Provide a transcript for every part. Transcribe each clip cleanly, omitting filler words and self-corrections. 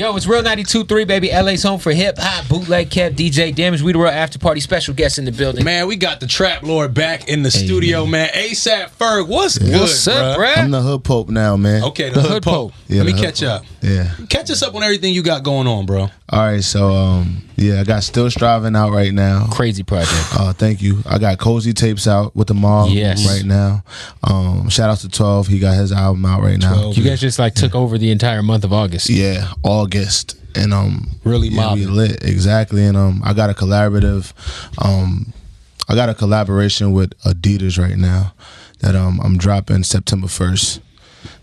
Yo, it's Real 92.3, baby. LA's home for hip hop. Bootleg Kev DJ Damage. We the Real After Party special guest in the building. Man, we got the Trap Lord back in the studio, man. AP Ferg, what's good, What's up, bruh? I'm the Hood Pope now, man. Okay, the Hood Pope. Yeah, Let me catch up. Yeah. Catch us up on everything you got going on, bro. All right, so yeah, I got Still Striving out right now. Crazy project. Thank you. I got Cozy Tapes out with the Mob right now. Shout out to 12. He got his album out right now. 12, you guys just like took over the entire month of August. Yeah, August. And really yeah, we lit, exactly. And I got a collaborative I got a collaboration with Adidas right now that I'm dropping September 1st.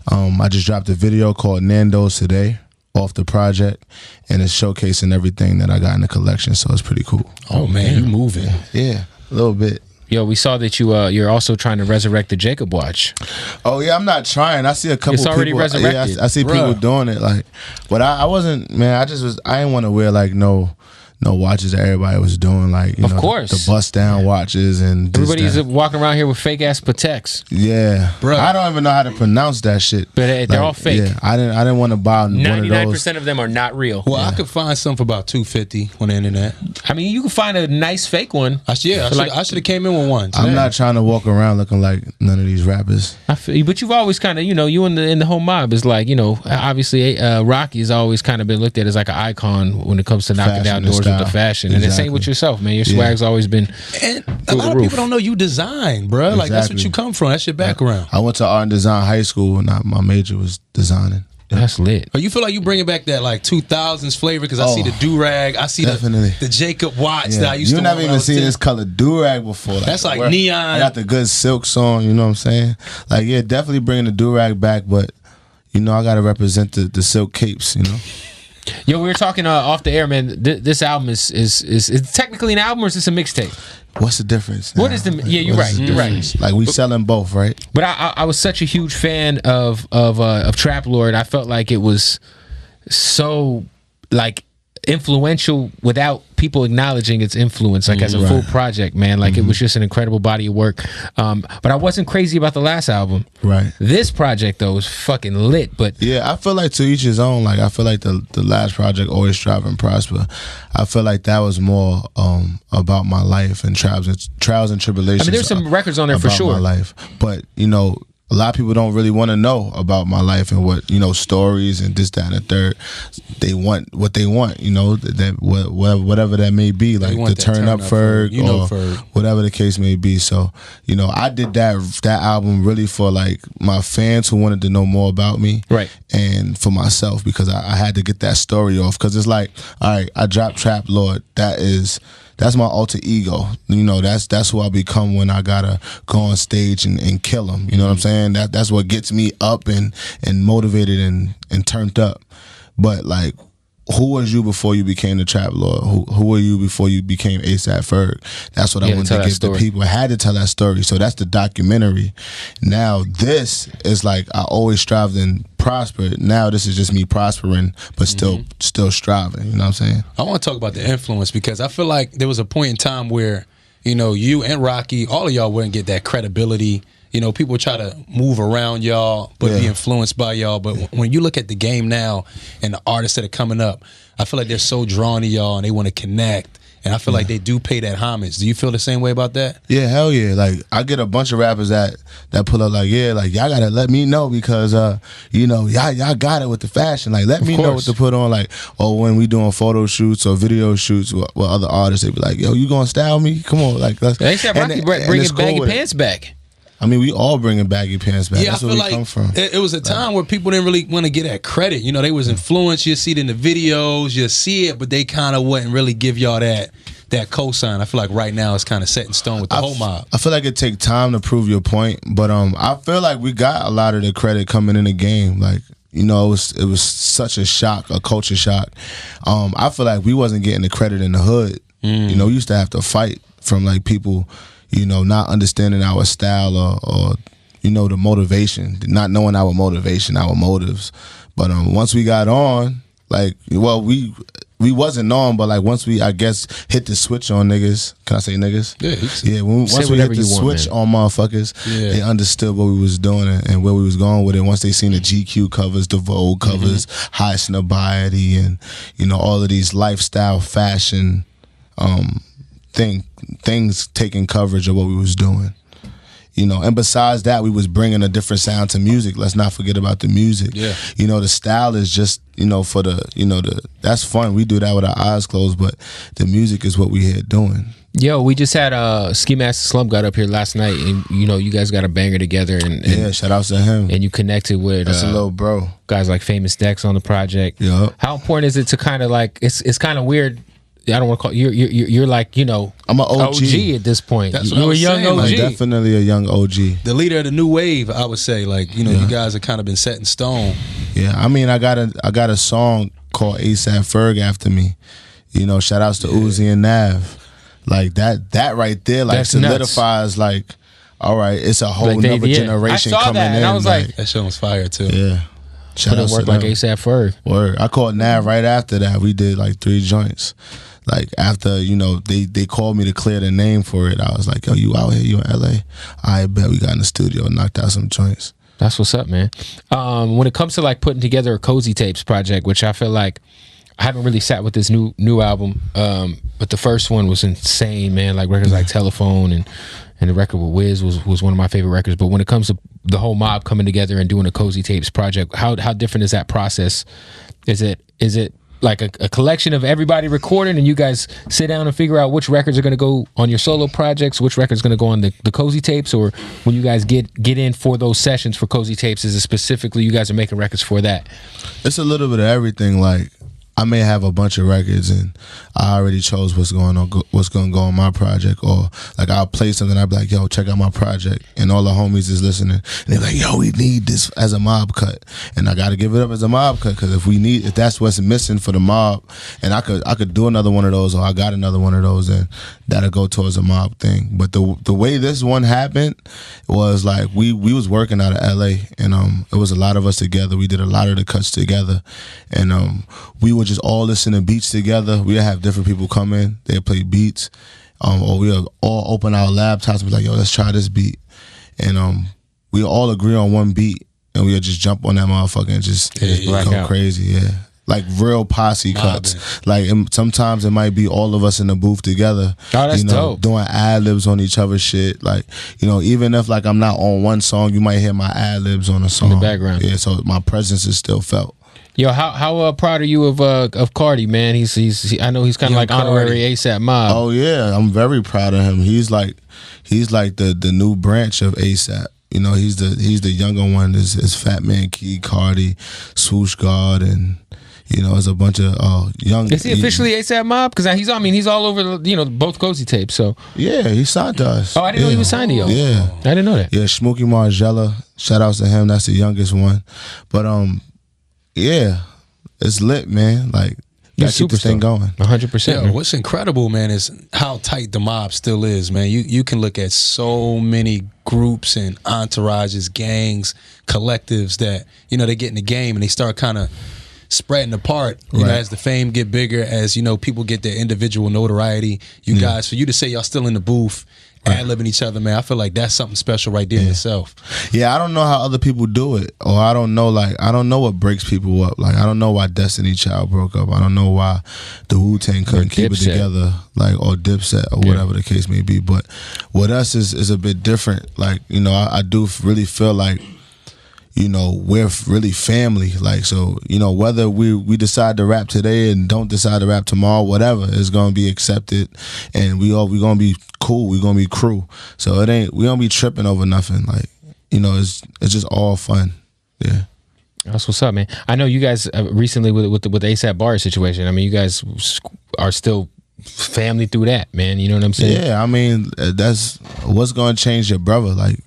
I just dropped a video called Nando's today off the project, and it's showcasing everything that I got in the collection, so it's pretty cool. Oh man, you moving. Yeah, a little bit. Yo, we saw that you're also trying to resurrect the Jacob watch. Oh yeah, I'm not trying. I see a couple. It's already people, resurrected. Yeah, I see people doing it. Like, but I wasn't. Man, I didn't want to wear like no watches that everybody was doing. Like, you know, course, the bust down watches and everybody's walking around here with fake ass Pateks. Yeah, bro. I don't even know how to pronounce that shit. But they're all fake. Yeah, I didn't want to buy 99% of them are not real. Well, I could find some for about $250 on the internet. I mean, you can find a nice fake one. I should have came in with one. I'm not trying to walk around looking like none of these rappers. I feel you, but you've always kind of, you in the whole mob is like, obviously Rocky has always kind of been looked at as like an icon when it comes to knocking down doors with the fashion. And the same with yourself, man. Your swag's always been and a lot of people don't know you design, bro. Like that's what you come from. That's your background. I went to art and design high school, and my major was designing. That's lit. Oh, you feel like you bringing back that like 2000s flavor because I see the do-rag, I see the Jacob watch that I used to. You never even seen this color do-rag before. Like, that's like neon. I got the good silks on, you know what I'm saying? Like, yeah, definitely bringing the do-rag back, but I got to represent the silk capes, Yo, we were talking off the air, man. This album is technically an album, or is this a mixtape? What's the difference? What is the? Yeah, you're right. You're right. Like we selling both, right? But I was such a huge fan of Trap Lord. I felt like it was so like influential without people acknowledging its influence, like as a full project, man. Like it was just an incredible body of work. But I wasn't crazy about the last album. Right. This project though was fucking lit. But yeah, I feel like to each his own. Like I feel like the last project, Always Strive and Prosper, I feel like that was more about my life and trials and tribulations. I mean, there's some records on there for sure. My life, but a lot of people don't really want to know about my life and what stories and this, that, and the third. They want what they want, that whatever that may be, like the turn up Ferg or Ferg, whatever the case may be. So I did that album really for like my fans who wanted to know more about me, right, and for myself because I had to get that story off because it's like, all right, I dropped Trap Lord. That's my alter ego. That's who I become when I gotta go on stage and kill them. You know what I'm saying? That's what gets me up and motivated and turned up. But like, who was you before you became the Trap Lord? Who were you before you became AP Ferg? That's what I wanted to give the people. I had to tell that story. So that's the documentary. Now this is like I always strived and prospered. Now this is just me prospering, but still striving. You know what I'm saying? I want to talk about the influence because I feel like there was a point in time where you and Rocky, all of y'all wouldn't get that credibility. People try to move around y'all, but be influenced by y'all. But when you look at the game now and the artists that are coming up, I feel like they're so drawn to y'all and they want to connect. And I feel like they do pay that homage. Do you feel the same way about that? Yeah, hell yeah. Like I get a bunch of rappers that pull up like, yeah, like y'all gotta let me know because y'all got it with the fashion. Like let me know what to put on. Like, when we doing photo shoots or video shoots with other artists, they be like, yo, you gonna style me? Come on, like let's. They said Rocky bringing baggy pants back. I mean, we all bringing baggy pants back. Yeah, that's where we come from. It was a time where people didn't really want to get that credit. They was influenced. You see it in the videos, you see it, but they kind of wouldn't really give y'all that cosign. I feel like right now it's kind of set in stone with the whole mob. I feel like it take time to prove your point, but I feel like we got a lot of the credit coming in the game. Like, it was such a shock, a culture shock. I feel like we wasn't getting the credit in the hood. We used to have to fight from like people, not understanding our style or the motivation, not knowing our motivation, our motives. But once we got on, like, we we wasn't known, but like once we, I guess, hit the switch on niggas. Can I say niggas? Yeah. Once we hit the switch on motherfuckers, they understood what we was doing and where we was going with it. Once they seen the GQ covers, the Vogue covers, high snobiety, and all of these lifestyle fashion things taking coverage of what we was doing. And besides that, we was bringing a different sound to music. Let's not forget about the music. Yeah. The style is just, for the, that's fun. We do that with our eyes closed, but the music is what we here doing. Yo, we just had Ski Master Slump got up here last night, and you guys got a banger together, and yeah, shout outs to him. And you connected with that's a little bro, guys like Famous Dex on the project. Yeah. How important is it to kind of like it's kind of weird. I don't want to call you're like I'm an OG at this point. That's you're a young OG. Like, definitely a young OG. The leader of the new wave, I would say. Like you guys have kind of been set in stone. Yeah, I mean, I got a song called ASAP Ferg after me. Shout outs to Uzi and Nav. Like that right there, like that's solidifies nuts. Like, all right, it's a whole like nother generation coming that, in. And I was like, that shit was fire too. Yeah. Shout out to work like ASAP Ferg. Word. I called Nav right after that. We did like 3 joints. Like after, they called me to clear the name for it. I was like, yo, you out here, you in LA? I bet. We got in the studio and knocked out some joints. That's what's up, man. When it comes to like putting together a Cozy Tapes project, which I feel like I haven't really sat with this new album, but the first one was insane, man. Like records like Telephone and the record with Wiz was one of my favorite records. But when it comes to the whole mob coming together and doing a Cozy Tapes project, how different is that process? Is it like a collection of everybody recording and you guys sit down and figure out which records are going to go on your solo projects, which records going to go on the Cozy Tapes, or when you guys get in for those sessions for Cozy Tapes, is it specifically you guys are making records for that? It's a little bit of everything. Like I may have a bunch of records and I already chose what's going to go on my project, or like I'll play something, I'll be like, yo, check out my project, and all the homies is listening and they're like, yo, we need this as a mob cut, and I got to give it up as a mob cut, because if that's what's missing for the mob, and I could do another one of those, or I got another one of those, and that'll go towards a mob thing. But the way this one happened was like we was working out of LA, and it was a lot of us together. We did a lot of the cuts together, and we would just all listen to beats together. We'd have different people come in, they'd play beats, or we'll all open our laptops and be like, yo, let's try this beat, and we all agree on one beat, and we'll just jump on that motherfucker and just go crazy. Like real posse cuts. Like sometimes it might be all of us in the booth together. Oh, that's dope. Doing ad-libs on each other's shit. Like, even if like I'm not on one song, you might hear my ad-libs on a song in the background. Yeah, so my presence is still felt. Yo, how proud are you of Cardi, man? I know he's kind of like honorary ASAP Mob. Oh yeah, I'm very proud of him. He's like the new branch of ASAP. He's the younger one. Is Fat Man Key, Cardi, Swoosh God, and there's a bunch of young. Is he officially ASAP Mob? Because he's all over both Cozy Tapes. So yeah, he signed to us. Oh, I didn't know he was signed to y'all. Yeah, I didn't know that. Yeah, Smokey Margella. Shout outs to him. That's the youngest one. But yeah, it's lit, man. Like, you gotta keep this thing going. 100%. Yeah, what's incredible, man, is how tight the mob still is, man. You can look at so many groups and entourages, gangs, collectives that, they get in the game and they start kind of spreading apart, you know, as the fame get bigger, as, people get their individual notoriety. You guys, for you to say y'all still in the booth, ad-libbing each other, man, I feel like that's something special right there in itself. Yeah, I don't know how other people do it, or I don't know what breaks people up. Like, I don't know why Destiny Child broke up. I don't know why the Wu-Tang couldn't keep it together, like, or Dipset, or whatever the case may be. But with us is a bit different. Like, I do really feel like, we're really family. Like, so, whether we decide to rap today and don't decide to rap tomorrow, whatever, is gonna be accepted, and we gonna be cool. We gonna be crew. So we don't be tripping over nothing. Like, it's just all fun. Yeah. That's what's up, man. I know you guys recently with the ASAP Bar situation. I mean, you guys are still family through that, man. You know what I'm saying? Yeah, I mean, that's what's gonna change your brother. Like,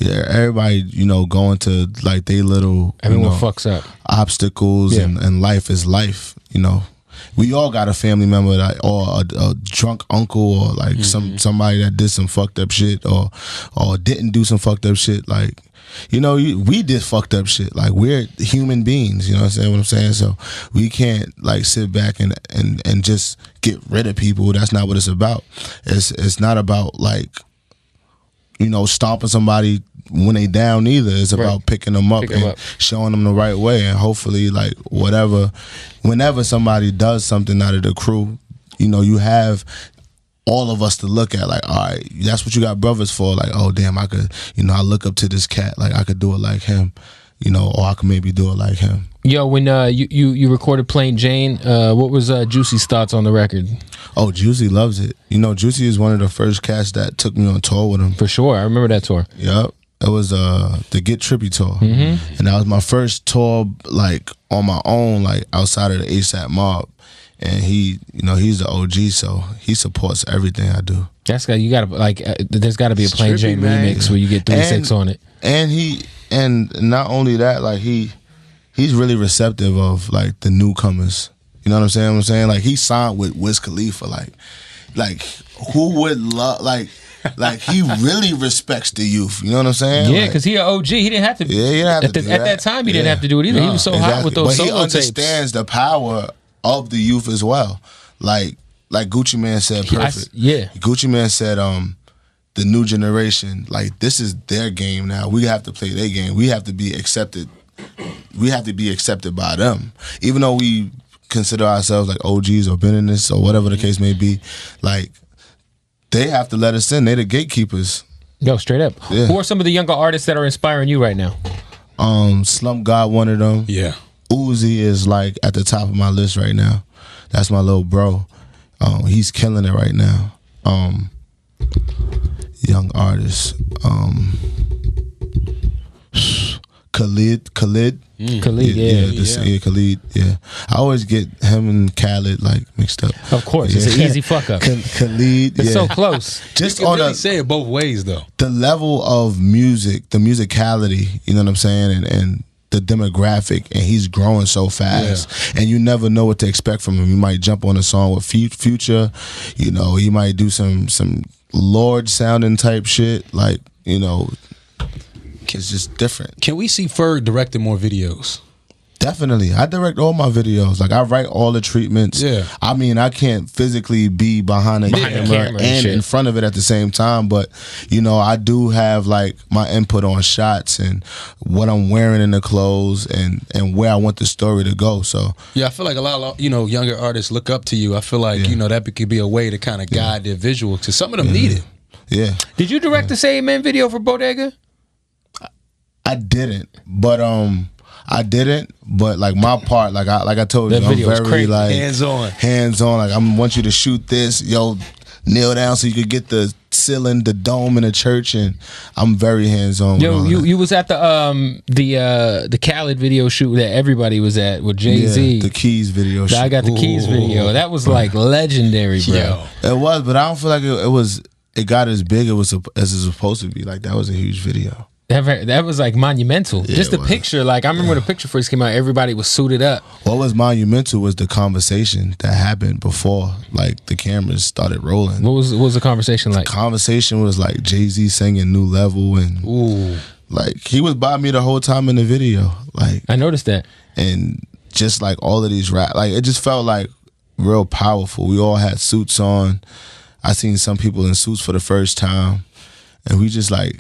everybody, going to like they little everyone fucks up obstacles, and life is life. We all got a family member or a drunk uncle, or like somebody that did some fucked up shit, or didn't do some fucked up shit. Like, you know, we did fucked up shit. Like, we're human beings, you know what I'm saying? So we can't like sit back and just get rid of people. That's not what it's about. It's not about like, you know, stomping somebody when they down either. It's about picking them up and showing them the right way. And hopefully, like, whenever somebody does something out of the crew, you know, you have all of us to look at, like, all right, that's what you got brothers for. Like, oh damn, I could, you know, I look up to this cat, like I could do it like him, you know, or I could maybe do it like him. Yo, when you recorded Plain Jane, what was Juicy's thoughts on the record? Oh, Juicy loves it. You know, Juicy is one of the first cats that took me on tour with him. For sure, I remember that tour. Yep. It was the Get Trippy tour. Mm-hmm. And that was my first tour, like, on my own, like, outside of the ASAP mob. And he, you know, he's the OG, so he supports everything I do. That's got, you gotta, like, there's gotta be a Plain Jane remix where you get 3-6 on it. And not only that, like, he's really receptive of, like, the newcomers. You know what I'm saying? Like, he signed with Wiz Khalifa, like who would love, like he really respects the youth. You know what I'm saying? Yeah, because he an OG. He didn't have to. Yeah, he didn't have to do that. At that time, he didn't have to do it either. No, he was so hot with those solo tapes. But he understands the power of the youth as well. Like Gucci Mane said, perfect. Gucci Mane said, the new generation, like, this is their game now. We have to play their game. We have to be accepted. We have to be accepted by them, even though we consider ourselves like OGs or been in this or whatever the case may be. Like, they have to let us in. They're the gatekeepers. Yo, straight up. Yeah. Who are some of the younger artists that are inspiring you right now? Slump God, one of them. Yeah. Uzi is like at the top of my list right now. That's my little bro. He's killing it right now. Young artists. Khalid. Khalid, yeah. I always get him and Khaled like mixed up. Of course, it's an easy fuck up. Khalid, it's so close. Just you can really say it both ways though. The level of music, the musicality, you know what I'm saying, and the demographic, and he's growing so fast, and you never know what to expect from him. You might jump on a song with Future, you know, he might do some Lord sounding type shit, like, you know. It's just different. Can we see Ferg directing more videos? Definitely. I direct all my videos. Like, I write all the treatments. Yeah. I mean, I can't physically be behind the camera and in front of it at the same time, but, you know, I do have, like, my input on shots and what I'm wearing in the clothes and where I want the story to go. So yeah, I feel like a lot of, you know, younger artists look up to you. I feel like, you know, that could be a way to kind of guide their visual, because some of them need it. Yeah. Did you direct the Say Amen video for Bodega? I didn't, but like my part, like I told you, I'm very like hands on. Like, I want you to shoot this, yo, kneel down so you could get the ceiling, the dome in the church, and I'm very hands on. Yo, you was at the Khaled video shoot that everybody was at with Jay-Z. The Keys video shoot. I got the Keys video. That was like legendary, bro. Yo. It was, but I don't feel like it got as big as it was supposed to be. Like, that was a huge video. That was like monumental. Yeah, just the picture, like I remember when the picture first came out, everybody was suited up. What was monumental was the conversation that happened before, like, the cameras started rolling. What was the conversation like? The conversation was like Jay-Z singing New Level, and like, he was by me the whole time in the video. Like, I noticed that, and just like all of these rap, like, it just felt like real powerful. We all had suits on. I seen some people in suits for the first time, and we just like.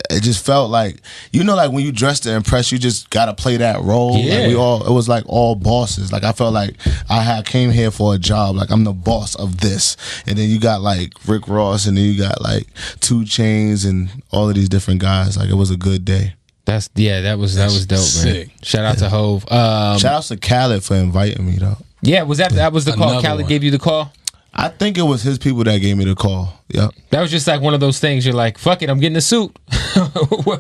It just felt like, you know, like when you dress to impress, you just gotta play that role. Yeah. Like, it was like all bosses. Like, I felt like I came here for a job. Like, I'm the boss of this. And then you got like Rick Ross, and then you got like 2 Chainz and all of these different guys. Like, it was a good day. That was dope, sick, man. Shout out to Hove. Shout out to Khaled for inviting me though. Yeah, was that was the call? Khaled gave you the call? I think it was his people that gave me the call. Yep. That was just like one of those things. You're like, fuck it, I'm getting a suit.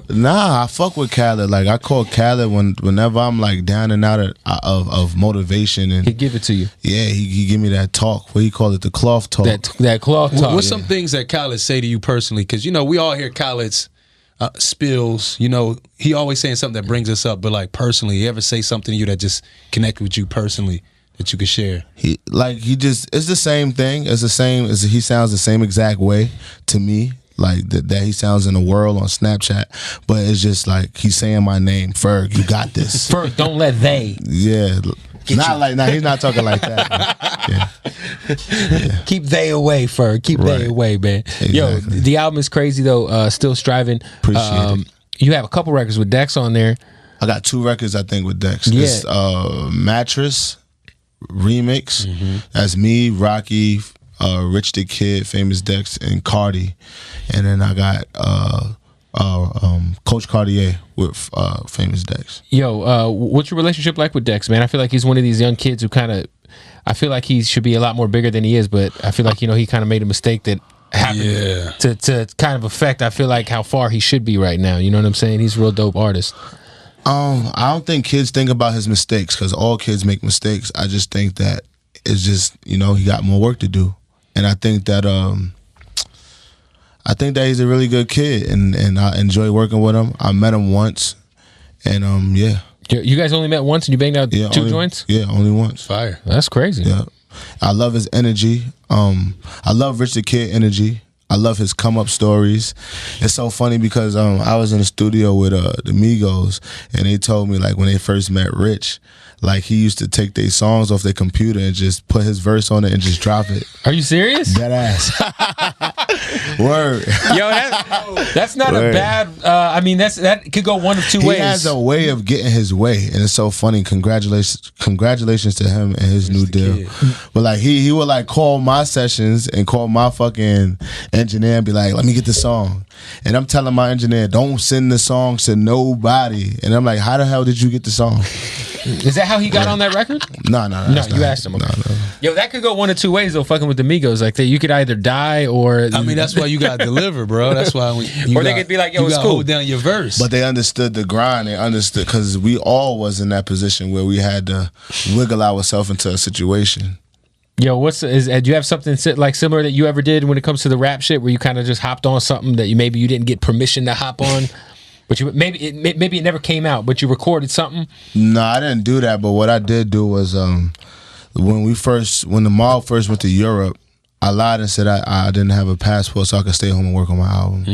Nah, I fuck with Khaled. Like, I call Khaled whenever I'm like down and out of motivation, and he give it to you. Yeah, he give me that talk. What do you call it? The cloth talk. That cloth talk. What's some things that Khaled say to you personally? Because, you know, we all hear Khaled's spills. You know, he always saying something that brings us up. But like, personally, you ever say something to you that just connected with you personally that you could share? It's the same thing. It's the same. He sounds the same exact way to me like that he sounds in the world on Snapchat, but it's just like he's saying my name, Ferg. You got this. Ferg, don't let they. Yeah. Not like now. He's not talking like that. Yeah. Keep they away, Ferg. Keep they away, man. Exactly. Yo, the album is crazy though. Still striving. Appreciate it. You have a couple records with Dex on there. I got 2 records, I think, with Dex. Yeah. This Mattress remix. That's me, Rocky, Rich the Kid, Famous Dex, and Cardi. And then I got Coach Cartier with Famous Dex. Yo, what's your relationship like with Dex, man? I feel like he's one of these young kids who I feel like he should be a lot more bigger than he is, but I feel like, he kind of made a mistake that happened to kind of affect, I feel like, how far he should be right now. You know what I'm saying? He's a real dope artist. I don't think kids think about his mistakes, because all kids make mistakes. I just think that it's just, he got more work to do. And I think that he's a really good kid, and I enjoy working with him. I met him once, and yeah. You guys only met once and you banged out 2 joints? Yeah, only once. Fire. That's crazy. Yeah. I love his energy. I love Rich the Kid energy. I love his come up stories. It's so funny because I was in the studio with the Migos, and they told me, like, when they first met Rich, like, he used to take their songs off their computer and just put his verse on it and just drop it. Are you serious? Dead ass. Word. Yo, that's not a bad. That could go one of 2 ways. He has a way of getting his way, and it's so funny. Congratulations to him and his new deal. But like he would like call my sessions and call my fucking engineer and be like, "Let me get the song." And I'm telling my engineer, "Don't send the songs to nobody." And I'm like, "How the hell did you get the song?" Is that how he got on that record? No. You asked him. Okay. No. Yo, that could go one of 2 ways though. Fucking with the Migos, like you could either die or. I mean, that's why you got to deliver, bro. That's why. They could be like, "Yo, it's cool." Hold down your verse. But they understood the grind. They understood, because we all was in that position where we had to wiggle ourselves into a situation. Yo, do you have something like similar that you ever did when it comes to the rap shit, where you kind of just hopped on something that maybe you didn't get permission to hop on? But maybe it never came out, but you recorded something? No, I didn't do that. But what I did do was when the mob first went to Europe, I lied and said I didn't have a passport so I could stay home and work on my album.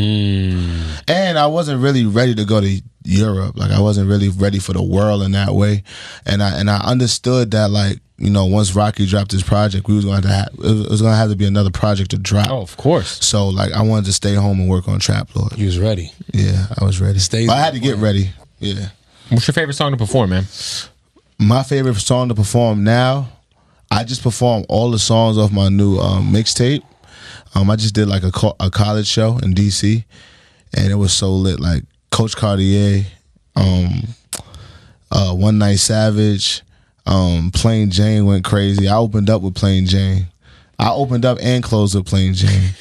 And I wasn't really ready to go to Europe. Like, I wasn't really ready for the world in that way. And I understood that, like, once Rocky dropped his project, it was going to have to be another project to drop. Oh, of course. So, like, I wanted to stay home and work on Trap Lord. You was ready. Yeah, I was ready. But I had to get ready. Yeah. What's your favorite song to perform, man? My favorite song to perform now, I just performed all the songs off my new mixtape. I just did like a college show in DC, and it was so lit. Like Coach Cartier, One Night Savage, Plain Jane went crazy. I opened up with Plain Jane. I opened up and closed with Plain Jane.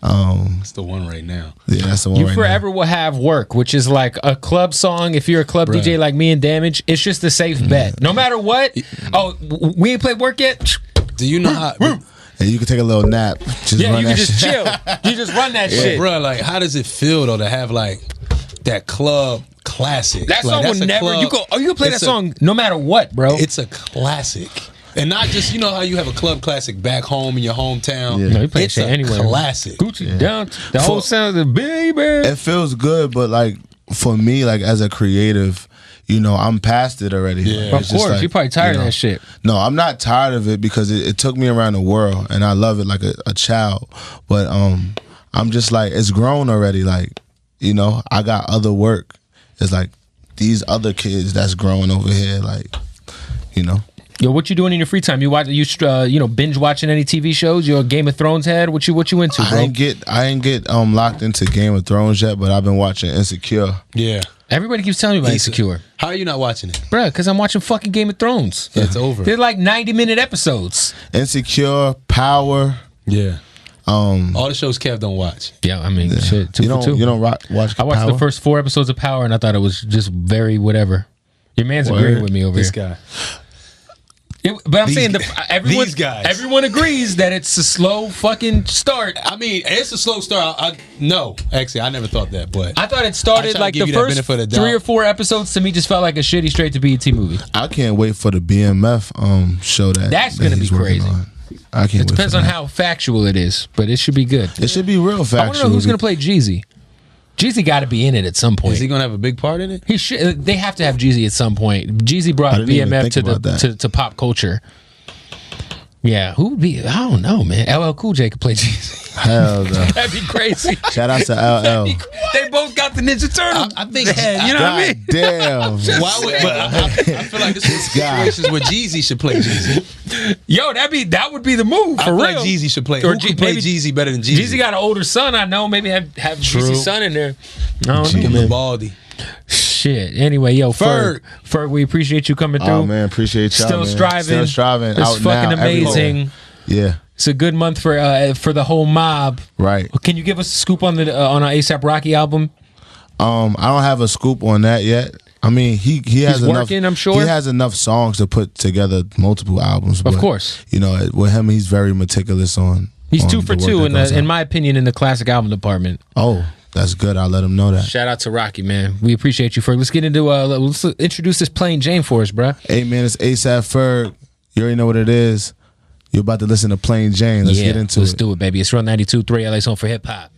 It's the one right now. Yeah, that's the one. You right forever now. will have work, which is like a club song. If you're a club DJ like me and Damage, it's just a safe bet. No matter what. Oh, we ain't played work yet. Do you know how? And you can take a little nap. You can just chill. You just run that shit, bro. Like, how does it feel though to have like that club classic? That like, song will never. Club, you can play that song no matter what, bro. It's a classic. And not just, how you have a club classic back home in your hometown. Yeah. No, you play it's shit a anywhere. classic. Gucci down, the whole sound of the baby. It feels good, but like for me, like as a creative, I'm past it already. Yeah. Of course, like, you're probably tired of that shit. No, I'm not tired of it because it took me around the world and I love it like a child. But I'm just like, it's grown already. Like, I got other work. It's like these other kids that's growing over here, like, Yo, what you doing in your free time? You binge watching any TV shows? You're a Game of Thrones head? What you into, bro? I ain't get locked into Game of Thrones yet, but I've been watching Insecure. Yeah. Everybody keeps telling me about Insecure. How are you not watching it? Bruh, because I'm watching fucking Game of Thrones. Yeah, it's over. They're like 90-minute episodes. Insecure, Power. Yeah. All the shows Kev don't watch. Yeah, I mean, shit, You don't watch I watched Power? the first 4 episodes of Power and I thought it was just very whatever. Your man's agreeing with me over this here. Guy. But I'm saying these guys. Everyone agrees that it's a slow fucking start. I mean, it's a slow start. No, actually, I never thought that. But I thought it started like the first 3 or 4 episodes to me just felt like a shitty straight to BET movie. I can't wait for the BMF show That's gonna be he's working crazy. on. I can't. It depends on how factual it is, but it should be good. It should be real factual. I want to know who's going to play Jeezy. Jeezy got to be in it at some point. Is he going to have a big part in it? He should. They have to have Jeezy at some point. Jeezy brought BMF to pop culture. Yeah, who would be? I don't know, man. LL Cool J could play Jeezy. Hell no. That'd be crazy. Shout out to LL. They both got the Ninja Turtle. I think you know what I mean? Damn. Why would? But I feel like this is situations where Jeezy should play Jeezy. Yo, that would be the move for I feel real. like Jeezy should play. Or Who could play Jeezy better than Jeezy? Jeezy got an older son. I know. Maybe have Jeezy's son in there. No, Give him the Baldy. Shit. Anyway, yo, Ferg, we appreciate you coming through. Oh man, appreciate y'all. Still man. striving. Still striving. It's out fucking now, amazing. everywhere. Yeah. It's a good month for the whole mob. Right. Can you give us a scoop on the on our ASAP Rocky album? I don't have a scoop on that yet. I mean, he has enough. Working, I'm sure. He has enough songs to put together multiple albums. Of course. You know, with him, he's very meticulous on. He's on 2 for 2 in my opinion in the classic album department. Oh, that's good. I'll let him know that. Shout out to Rocky, man. We appreciate you, Ferg. Let's get into let's introduce this Plain Jane for us, bruh. Hey man, it's ASAP Ferg. You already know what it is. You're about to listen to Plain Jane. Let's get into it. Let's do it, baby. It's Real 92.3 LA's home for hip hop.